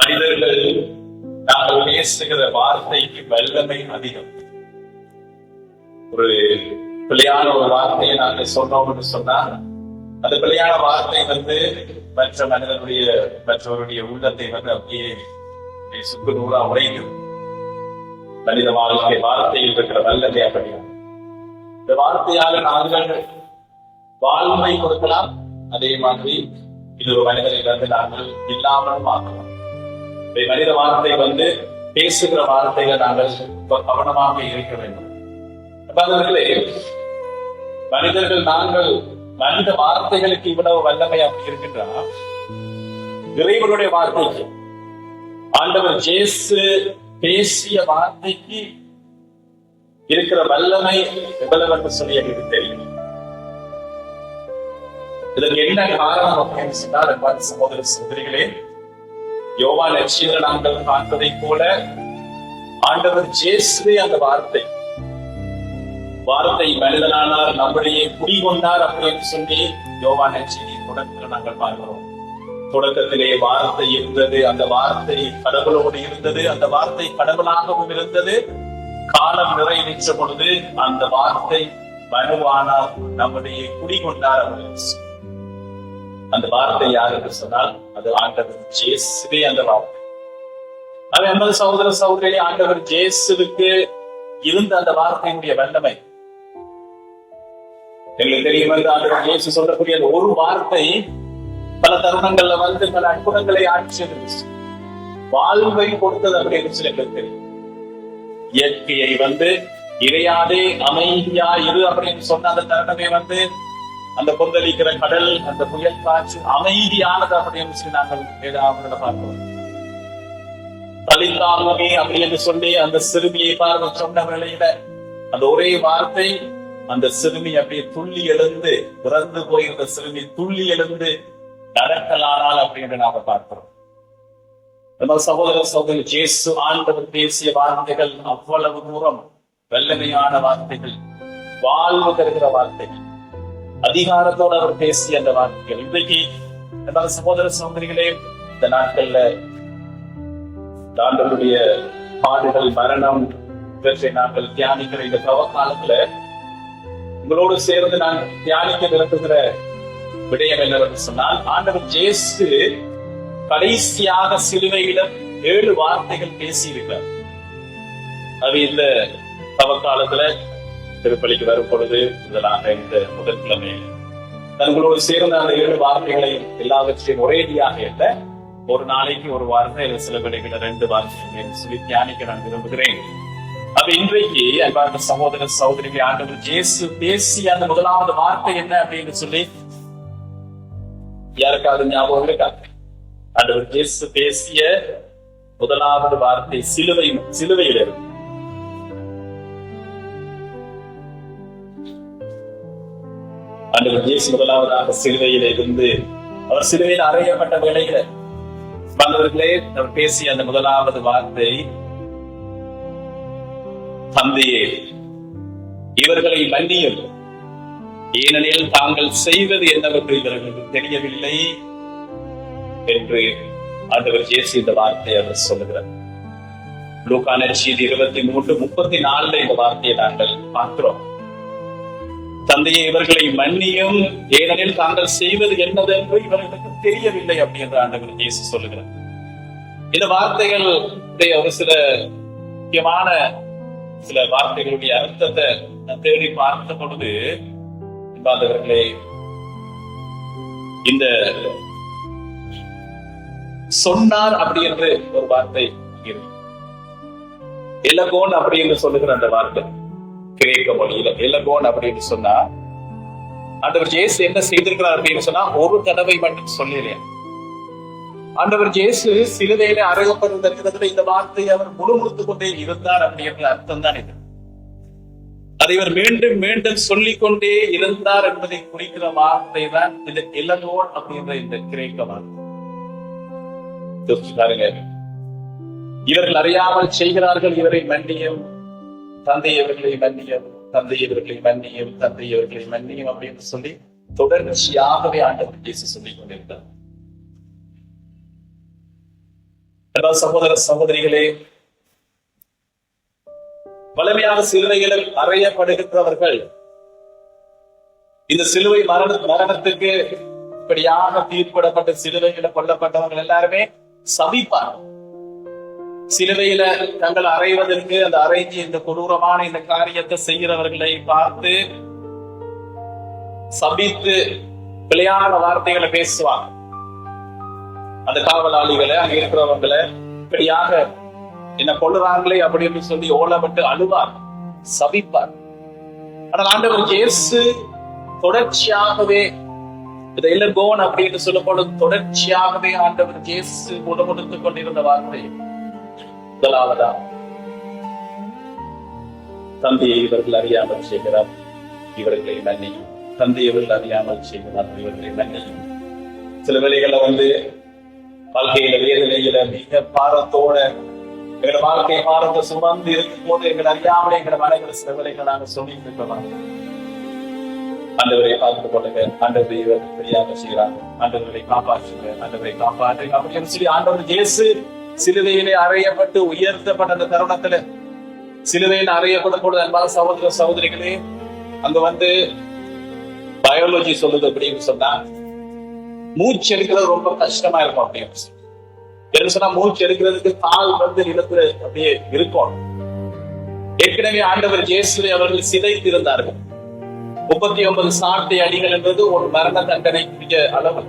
மனிதர்கள் நாங்கள் பேசுகிற வார்த்தைக்கு வல்லமை அதிகம். ஒரு பிள்ளையான ஒரு வார்த்தையை நாங்கள் சொன்னோம்னு சொன்னா அந்த பிள்ளையான வார்த்தை மற்றவருடைய உள்ளத்தை அப்படியே சுக்கு நூறா உடைக்கும். மனித வாழ்க்கை வார்த்தையில் இருக்கிற வல்லமை அப்படியா. இந்த வார்த்தையால நாங்கள் வாழ்வை கொடுக்கலாம், அதே மாதிரி இது ஒரு மனிதனை நாங்கள் இல்லாமலும் ஆக்கலாம். மனித வார்த்தை பேசுகிற வார்த்தைகள் நாங்கள் கவனமாக இருக்க வேண்டும். மனிதர்கள் நாங்கள் மனித வார்த்தைகளுக்கு இவ்வளவு வல்லமை அப்படி இருக்கின்றார். இறைவனுடைய வார்த்தைக்கு, ஆண்டவர் இயேசு பேசிய வார்த்தைக்கு இருக்கிற வல்லமை எவ்வளவு என்று சொல்லி எனக்கு தெரியும். இதற்கு என்ன காரணம் அப்படின்னு சொன்னால், சகோதர சகோதரிகளே, யோவான் நற்செய்தியில் நாங்கள் பார்ப்பதை போல ஆண்டவர் இயேசுவே அந்த வார்த்தை மனிதனானார், நம்முடைய குடிகொண்டார் அப்படின்னு சொல்லி யோவான் நற்செய்தியின் தொடக்கத்தில் நாங்கள் பார்க்கிறோம். தொடக்கத்திலே வார்த்தை இருந்தது, அந்த வார்த்தை கடவுளோடு இருந்தது, அந்த வார்த்தை கடவுளாகவும் இருந்தது. காலம் நிறைவேற்ற பொழுது அந்த வார்த்தை மனுவானார், நம்முடைய குடிகொண்டார். அந்த வார்த்தை யாருக்கு சொன்னால் அது ஆண்டவர் இயேசுவே அந்த வார்த்தை. அது என்பது சகோதர சகோதரி, ஆண்டவர் இயேசுவுக்கு இருந்த அந்த வார்த்தையினுடைய வல்லமை எங்களுக்கு தெரியும். ஆண்டவர் இயேசு சொல்லக்கூடிய ஒரு வார்த்தை பல தருணங்கள்ல பல அற்புதங்களை ஆட்சியது, வாழ்வை கொடுத்தது அப்படின்னு சொல்லி எங்களுக்கு தெரியும். இயற்கையை இறையாதே அமைதியா இரு அப்படின்னு சொன்ன அந்த தருணமே அந்த கொந்தளிக்கிற கடல், அந்த புயல் காற்று அமைதியானது அப்படின்னு சொல்லி நாங்கள் வேதாகமத்துல பார்க்கிறோம். தலித்தாகுமே அப்படின்னு சொல்லி அந்த சிறுமியை பார்க்க சொன்ன வேளையில அந்த ஒரே வார்த்தை, அந்த சிறுமி அப்படியே துள்ளி எழுந்து, இறந்து போயிருந்த சிறுமி துள்ளி எழுந்து நடக்கலானால் அப்படின்னு நாம பார்க்கிறோம். சகோதர சகோதரி, இயேசு ஆண்டவர் பேசிய வார்த்தைகள் அவ்வளவு தூரம் வல்லமையான வார்த்தைகள், வாழ்வு தருகிற வார்த்தைகள், அதிகாரத்தோடு அவர் பேசிய அந்த வார்த்தைகள். இன்றைக்கு சகோதர சகோதரிகளே, இந்த நாட்கள்ல ஆண்டவருடைய பாடுகள், மரணம் இவற்றை நாங்கள் தியானிக்கிற இந்த தவக்காலத்துல உங்களோடு சேர்ந்து நான் தியானிக்க விரும்புகிற விடயம் என்னவென்று சொன்னால், ஆண்டவர் இயேசு கடைசியாக சிலுவையில 7 வார்த்தைகள் பேசியிருக்கிறார். அது இந்த தவக்காலத்துல திருப்பலிக்கு வரும் பொழுது முதலாக இந்த முதல் கிழமையில தங்களோடு சேர்ந்த அந்த 7 வார்த்தைகளை எல்லாவற்றையும் ஒரேடியாக இல்ல, ஒரு நாளைக்கு ஒரு வார்த்தை, சில வேளைகளை 2 வார்த்தைகள் சொல்லி தியானிக்க நான் விரும்புகிறேன். அப்ப இன்றைக்கு அன்பார்ந்த சகோதர சகோதரிகளை, ஆண்டவர் இயேசு பேசிய அந்த முதலாவது வார்த்தை என்ன அப்படின்னு சொல்லி யாருக்காவது ஞாபகம் இருக்கா? ஆண்டவர் இயேசு பேசிய முதலாவது வார்த்தை சிலுவையில் இருக்கு. ஆண்டவர் இயேசு முதலாவதாக சிலுவையில் இருந்து அவர் சிலுவையில் அறையப்பட்ட வேளையில வந்தவர்களே அவர் பேசிய அந்த முதலாவது வார்த்தை, தந்தையே இவர்களை மன்னியும், ஏனெனில் தாங்கள் செய்வது என்னவென்று இவர்களுக்கு தெரியவில்லை என்று ஆண்டவர் இயேசு இந்த வார்த்தையை அவர் சொல்லுகிறார். லூக்கா நற்செய்தி 23:34 இந்த வார்த்தையை நாங்கள் பார்க்கிறோம். தந்தையை இவர்களை மன்னியும், ஏனெனில் தாங்கள் செய்வது என்னதென்று இவர்களுக்கு தெரியவில்லை அப்படி என்று ஆண்டவர் இயேசு சொல்லுகிறார். இந்த வார்த்தைகள் ஒரு சில முக்கியமான சில வார்த்தைகளுடைய அர்த்தத்தை தேடி பார்த்த பொழுது, இந்த சொன்னார் அப்படி என்று ஒரு வார்த்தை இருக்கு. எலகோன் அப்படி என்று சொல்லுகிற அந்த வார்த்தை கிரேக்க மொழியில எலகோன் அப்படின்னு சொன்னா, ஆண்டவர் இயேசு என்ன செய்திருக்கிறார் அப்படின்னு சொன்னா, ஒரு தடவை மட்டும் சொல்லலையா. ஆண்டவர் இயேசு சிலுவையிலே அறையப்படுவதற்கு இந்த வார்த்தையை அவர் முழுமுழுத்துக் கொண்டே இருந்தார் அப்படி என்ற அர்த்தம் தான் இது. அதை இவர் மீண்டும் மீண்டும் சொல்லிக் கொண்டே இருந்தார் என்பதை குறிக்கிற வார்த்தை தான் இந்த எலகோன் அப்படின்ற இந்த கிரேக்க வார்த்தை. இவர்கள் அறியாமல் செய்கிறார்கள், இவரை மன்னியும், தந்தை இவர்களை மன்னியும், தந்தை இவர்களை மன்னியும், தந்தை இவர்களை மன்னியும் அப்படின்னு சொல்லி தொடர்ச்சியாகவே ஆண்டவர் இயேசு சொல்லிக் கொண்டிருந்தார். சகோதர சகோதரிகளே, வலிமையான சிலுவைகளில் அறையப்படுகின்றவர்கள் இந்த சிலுவை மரணத்துக்கு இப்படியாக தீர்ப்பிடப்பட்ட சிலுவையில கொல்லப்பட்டவர்கள் எல்லாருமே சபிப்பார். சிலுவையில தங்கள் அறைவதற்கு அந்த அறைஞ்சி இந்த கொடூரமான இந்த காரியத்தை செய்கிறவர்களை பார்த்து சபித்து பிழையான வார்த்தைகளை பேசுவாங்க. அந்த காவலாளிகளை, அங்க இருக்கிறவங்களை இப்படியாக என்ன கொள்ளுறாங்களே அப்படின்னு சொல்லி ஓலப்பட்டு அழுவார், சபிப்பார். ஆனால் ஆண்டவர் இயேசு தொடர்ச்சியாகவே கோன் அப்படின்னு சொல்லப்படும் தொடர்ச்சியாகவே ஆண்டவர் இயேசு முழுமுடுத்துக் கொண்டிருந்த வார்த்தை முதலாவதா, தந்தையை இவர்கள் அறியாமல் செய்கிறார், இவர்களை மன்னியும். தந்தை இவர்கள் அறியாமல் செய்கிறார், இவர்களை மன்னியும். சில வேளைகளை வாழ்க்கையில வேதனையில மிக பாரத்தோட எங்களோட வாழ்க்கை பாரத்தை சுமந்து இருக்கும் போது எங்களை அறியாமலே எங்களோட மனங்களை சில வேளைகளை நாங்க சொல்லிட்டு இருக்கலாம். ஆண்டவரை பார்த்து கொள்ளுங்க, ஆண்டவரை இவர் தெரியாம செய்யறாங்க, ஆண்டவர்களை காப்பாற்றுங்க, ஆண்டவரை காப்பாற்றுங்க அப்படின்னு சொல்லி ஆண்டவர் இயேசு சிலுவையிலே அறையப்பட்டு உயர்த்தப்பட்ட அந்த தருணத்துல, சிலுவையில் அறையப்படக்கூடிய அன்பான சகோதர சகோதரிகளே, அங்க பயாலஜி சொல்லுது அப்படின்னு சொன்னா மூச்சு எடுக்கிறது ரொம்ப கஷ்டமா இருக்கும் அப்படின்னு சொன்னா, மூச்சு எடுக்கிறதுக்கு கால் நிலத்துல அப்படியே இருக்கும். ஏற்கனவே ஆண்டவர் இயேசுவை அவர்கள் சிதைத்திருந்தார்கள். 39 சாட்டை அடிகள் என்பது ஒரு மரண தண்டனைக்குரிய அளவு.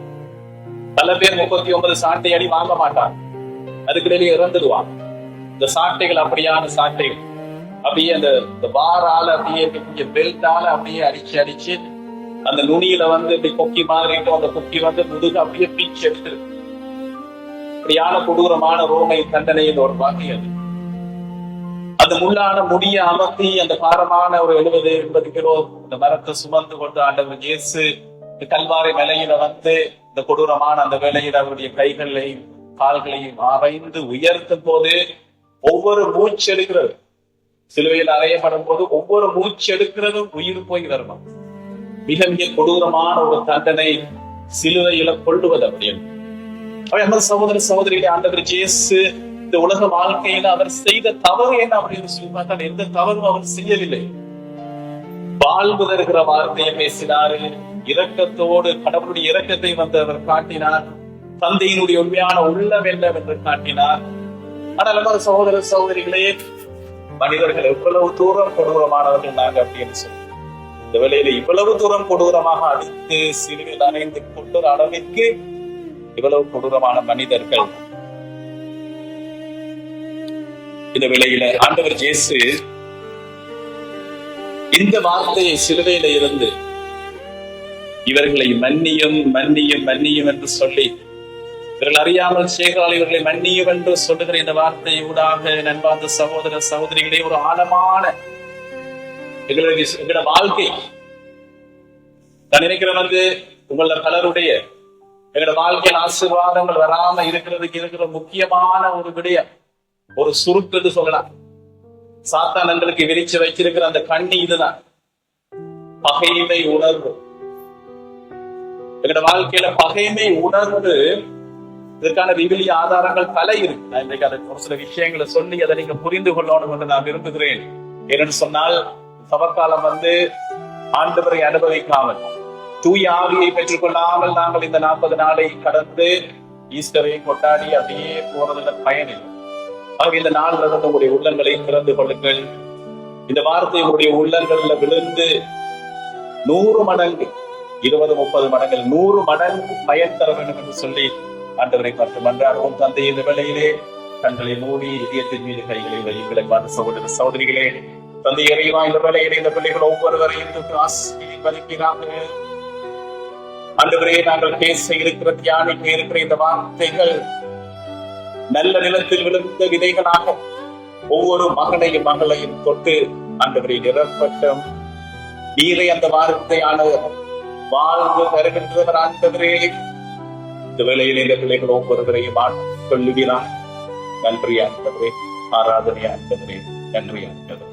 பல பேர் 39 சாட்டை அடி வாங்க மாட்டாங்க, அதுக்கிடையிலே இறந்துடுவாங்க. இந்த சாட்டைகள் அப்படியான சாட்டைகள் அப்படியே அந்த வாரால அப்படியே பெல்ட்டால அப்படியே அடிச்சு அந்த நுனியில இப்படி கொக்கி மாதிரி இருக்கும். அந்த கொக்கி முதுகு அப்படியே பீச்சு எடுத்து அப்படியான கொடூரமான ரோமை தண்டனையில் ஒரு வகை அது. அந்த முள்ளான முடிய அமர்த்தி அந்த பாரமான ஒரு 70-80 கிலோ இந்த மரத்தை சுமந்து கொண்டு ஆண்டவர் இயேசு கல்வாரி வேலையில இந்த கொடூரமான அந்த வேலையில அவருடைய கைகளையும் கால்களையும் ஆராய்ந்து உயர்த்தும் போது ஒவ்வொரு மூச்சு எடுக்கிறது, சிலுவையில் அறையப்படும் போது ஒவ்வொரு மூச்சு எடுக்கிறதும் உயிர் போய் வரணும். மிக மிக கொடூரமான ஒரு தண்டனை சிலுவையில கொள்ளுவது அப்படின்னு. சகோதர சகோதரிகளை, ஆண்டவர் இயேசு இந்த உலக வாழ்க்கையில அவர் செய்த தவறு என்ன அப்படின்னு சொல்லி பார்த்தால் எந்த தவறும் அவர் செய்யவில்லை. வாழ்வு தருகிற வார்த்தையை பேசினாரு, இரக்கத்தோடு கடவுளுடைய இரக்கத்தை அவர் காட்டினார், தந்தையினுடைய உண்மையான உள்ளம் என்று காட்டினார். ஆனால் சகோதர சகோதரிகளே, மனிதர்கள் எவ்வளவு தூரம் கொடூரமானவர்கள் நாங்க அப்படின்னு சொல்லி இந்த வேளையில இவ்வளவு தூரம் கொடூரமாக அடித்து சிலுவையில் அறைந்து கொள்ளுற அளவிற்கு இவ்வளவு கொடூரமான மனிதர்கள். இந்த வேளையில ஆண்டவர் இயேசு இந்த வார்த்தையை சிலுவையில இருந்து இவர்களை மன்னியும் மன்னியும் மன்னியும் என்று சொல்லி, இவர்கள் அறியாமல் செய்கிறாள் இவர்களை மன்னியும் என்று சொல்லுகிற இந்த வார்த்தையை ஊடாக நண்பார்ந்த சகோதர சகோதரிகளே, ஒரு ஆழமான எங்களோட வாழ்க்கை நான் நினைக்கிறேன் உங்கள பலருடைய எங்களோட வாழ்க்கையில் ஆசீர்வாதங்கள் வராம இருக்கிறதுக்கு இருக்கிற முக்கியமான ஒரு விடயம், ஒரு சுருட்டு சொல்லலாம். சாத்தான் எங்களுக்கு விரிச்சு வச்சிருக்கிற அந்த கண்ணி இதுதான், பகைமை உணர்வு. எங்களோட வாழ்க்கையில பகைமை உணர்வு இதற்கான விவிலிய ஆதாரங்கள் பல இருக்கு. நான் இன்றைக்கு அதை ஒரு சில விஷயங்களை சொல்லி அதை நீங்க புரிந்து கொள்ளணும் என்று நான் விரும்புகிறேன். ஏனென்று சொன்னால், சபக்காலம் ஆண்டவரை அனுபவிக்காமல், தூய ஆவியை பெற்றுக் கொள்ளாமல் நாங்கள் இந்த 40 நாளை கடந்து ஈஸ்டரை கொண்டாடி அப்படியே போறதுல பயனில்லை. ஆக இந்த நாள்ல உங்களுடைய உள்ளங்களை திறந்து கொள்ளுங்கள். இந்த வார்த்தை உங்களுடைய உள்ளங்கள்ல விழுந்து 100 மடங்கு 20-30 மடங்கு 100 மடங்கு பயன் தர வேண்டும் என்று சொல்லி ஆண்டவரை பார்த்து மன்றாடுவோம். தந்தை, இந்த வேளையிலே கண்களை மூடி இதயத்தின் மீது கைகளை வையுங்களை பார்த்த சகோதர சகோதரிகளே, தந்தை இறைவா, இந்த வேளையிலே இந்த பிள்ளைகள் ஒவ்வொருவரையும் ஆசீர்வதிப்பீராக. ஆண்டவரே, நாங்கள் பேச இருக்கிற தியானிக்க இருக்கிற இந்த வார்த்தைகள் நல்ல நிலத்தில் விழுந்த விதைகளாக ஒவ்வொரு மகனையும் மகளையும் தொட்டு ஆண்டவரை நிரப்பட்டும். நீரை அந்த வார்த்தையான வாழ்வு தருகின்றவர் ஆண்டவரே. இந்த வேளையில் இந்த பிள்ளைகள் ஒவ்வொருவரையும் சொல்லுகிறார். நன்றி ஆண்டவரே, ஆராதனை ஆண்டவரே, நன்றி ஆண்டவரே.